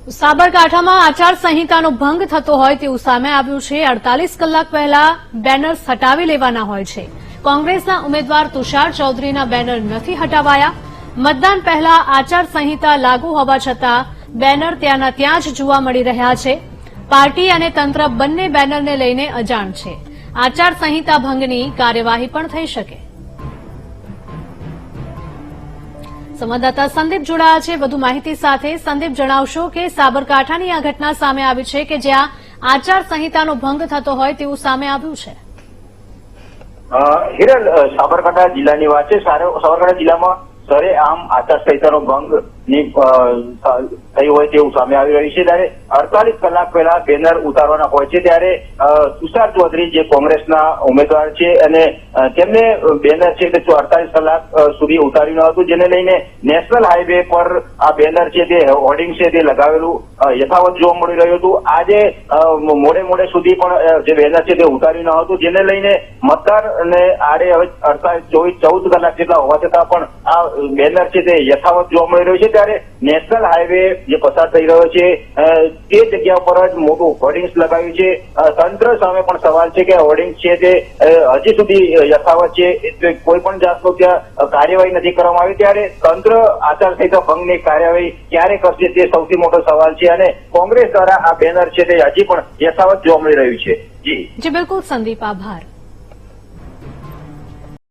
સાબરકાંઠામાં આચારસંહિતાનો ભંગ થતો હોય તેવું સામે આવ્યું છે। 48 કલાક પહેલા બેનર્સ હટાવી લેવાના હોય છે। કોંગ્રેસના ઉમેદવાર તુષાર ચૌધરીના બેનર નથી હટાવાયા। મતદાન પહેલા આચારસંહિતા લાગુ હોવા છતાં બેનર ત્યાંના ત્યાં જ જોવા મળી રહ્યા છે। પાર્ટી અને તંત્ર બંને બેનરને લઈને અજાણ છે। આચારસંહિતા ભંગની કાર્યવાહી પણ થઈ શકે। સંવાદદાતા સંદીપ જોડાયા છે વધુ માહિતી સાથે। સંદીપ, જણાવશો કે સાબરકાંઠાની આ ઘટના સામે આવી છે કે જ્યાં આચારસંહિતાનો ભંગ થતો હોય તેવું સામે આવ્યું છે। હિરલ, સાબરકાંઠા જિલ્લાની વાત છે। સાબરકાંઠા જિલ્લામાં સરેઆમ આચારસંહિતાનો ભંગ થઈ હોય તેવું સામે આવી રહ્યું છે। ત્યારે 48 કલાક પહેલા બેનર ઉતારવાના હોય છે ત્યારે તુષાર ચૌધરી જે કોંગ્રેસના ઉમેદવાર છે અને તેમને બેનર છે તે 48 કલાક સુધી ઉતાર્યું ન હતું, જેને લઈને નેશનલ હાઈવે પર આ બેનર છે તે હોર્ડિંગ છે તે લગાવેલું યથાવત જોવા મળી રહ્યું હતું। આજે મોડે સુધી પણ જે બેનર છે તે ઉતાર્યું ન હતું, જેને લઈને મતદારને આડે હવે 14 કલાક જેટલા હોવા છતાં પણ આ બેનર છે તે યથાવત જોવા મળી રહ્યું છે। ત્યારે નેશનલ હાઈવે જે પસાર થઈ રહ્યો છે તે જગ્યા પર જ મોટું હોર્ડિંગ્સ લગાવ્યું છે। તંત્ર સામે પણ સવાલ છે કે હોર્ડિંગ્સ છે તે હજી સુધી યથાવત છે, કોઈ પણ જાતનો ત્યાં કાર્યવાહી નથી કરવામાં આવી। ત્યારે તંત્ર આચારસંહિતા ભંગની કાર્યવાહી ક્યારે કરશે તે સૌથી મોટો સવાલ છે અને કોંગ્રેસ દ્વારા આ બેનર છે તે હજી પણ યથાવત જોવા મળી રહ્યું છે। જી બિલકુલ સંદીપ, આભાર।